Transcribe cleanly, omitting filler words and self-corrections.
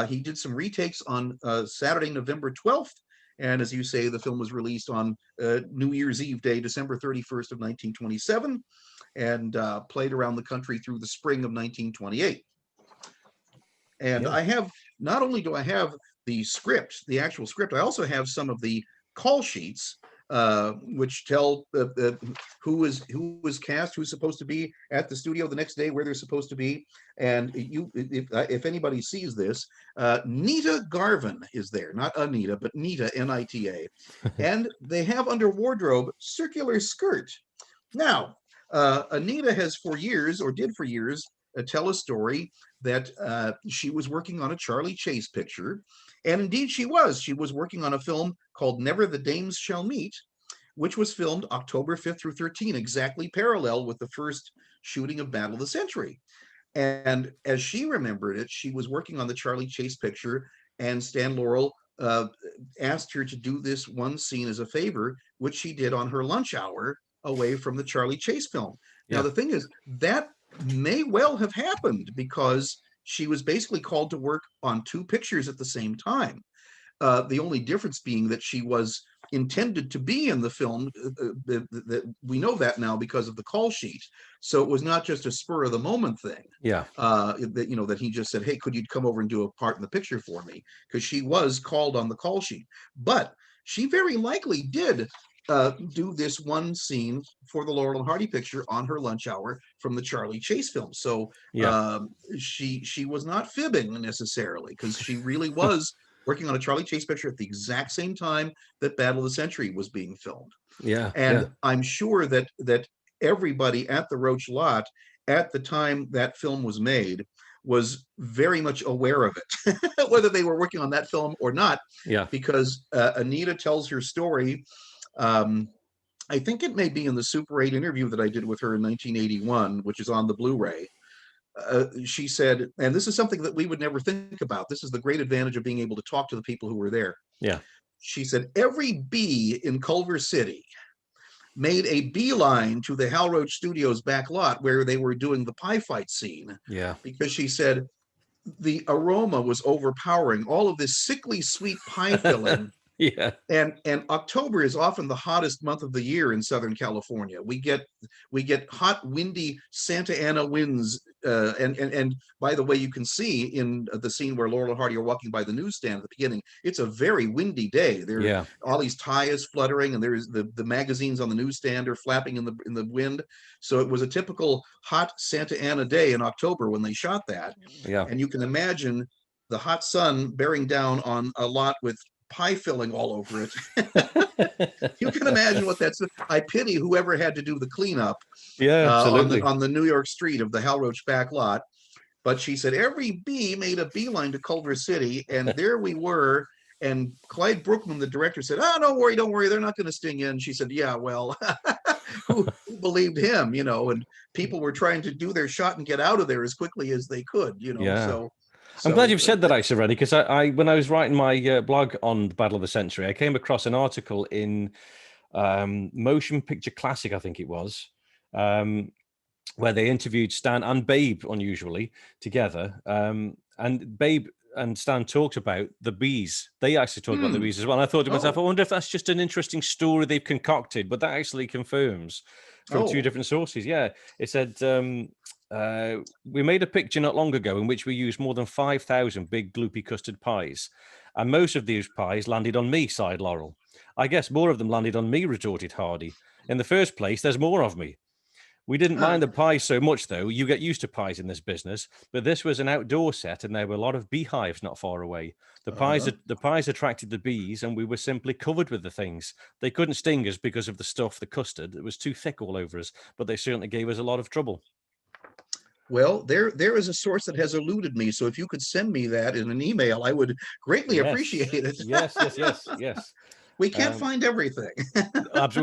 He did some retakes on Saturday, November 12th. And as you say, the film was released on New Year's Eve Day, December 31st of 1927, and played around the country through the spring of 1928. And Yeah. I have, not only do I have the script, the actual script, I also have some of the call sheets, which tell who was cast, who's supposed to be at the studio the next day, where they're supposed to be. And if anybody sees this, Nita Garvin is there, not Anita, but Nita, Nita, and they have under wardrobe circular skirt. Now, Anita has for years, or did for years, tell a story that she was working on a Charlie Chase picture. And indeed she was. She was working on a film called Never the Dames Shall Meet, which was filmed October 5th through 13th, exactly parallel with the first shooting of Battle of the Century. And as she remembered it, she was working on the Charlie Chase picture, and Stan Laurel asked her to do this one scene as a favor, which she did on her lunch hour away from the Charlie Chase film. Now, the thing is, that may well have happened because she was basically called to work on two pictures at the same time. The only difference being that she was intended to be in the film. We know that now because of the call sheet. So it was not just a spur of the moment thing. Yeah. That he just said, "Hey, could you come over and do a part in the picture for me?" Because she was called on the call sheet. But she very likely did do this one scene for the Laurel and Hardy picture on her lunch hour from the Charlie Chase film. So she was not fibbing necessarily, because she really was working on a Charlie Chase picture at the exact same time that Battle of the Century was being filmed. And I'm sure that everybody at the Roach lot at the time that film was made was very much aware of it, whether they were working on that film or not. Because Anita tells her story. I think it may be in the Super 8 interview that I did with her in 1981, which is on the Blu-ray. She said, and this is something that we would never think about. This is the great advantage of being able to talk to the people who were there. She said, every bee in Culver City made a beeline to the Hal Roach Studios back lot where they were doing the pie fight scene. Because she said the aroma was overpowering, all of this sickly sweet pie filling. And October is often the hottest month of the year in Southern California. We get hot, windy Santa Ana winds. And by the way, you can see in the scene where Laurel and Hardy are walking by the newsstand at the beginning, it's a very windy day. There all these tires fluttering, and there's the magazines on the newsstand are flapping in the wind. So it was a typical hot Santa Ana day in October when they shot that. And you can imagine the hot sun bearing down on a lot with pie filling all over it. You can imagine what that's. I pity whoever had to do the cleanup on the New York street of the Hal Roach back lot. But she said every bee made a beeline to Culver City, and there we were. And Clyde Brookman, the director, said, "Oh, don't worry, they're not going to sting you." And she said, "Yeah, well, who believed him, And people were trying to do their shot and get out of there as quickly as they could, So I'm glad you've said that, actually, Randy, because I when I was writing my blog on the Battle of the Century, I came across an article in Motion Picture Classic, I think it was, where they interviewed Stan and Babe, unusually, together. And Babe and Stan talked about the bees. They actually talked about the bees as well. And I thought to myself, I wonder if that's just an interesting story they've concocted, but that actually confirms from two different sources. It said, we made a picture not long ago in which we used more than 5,000 big gloopy custard pies. And most of these pies landed on me, sighed Laurel. I guess more of them landed on me, retorted Hardy. In the first place, there's more of me. We didn't mind the pies so much, though. You get used to pies in this business. But this was an outdoor set, and there were a lot of beehives not far away. The pies attracted the bees, and we were simply covered with the things. They couldn't sting us because of the stuff, the custard. It was too thick all over us, but they certainly gave us a lot of trouble. Well, there is a source that has eluded me. So if you could send me that in an email, I would greatly appreciate it. Yes. We can't find everything. Absolutely.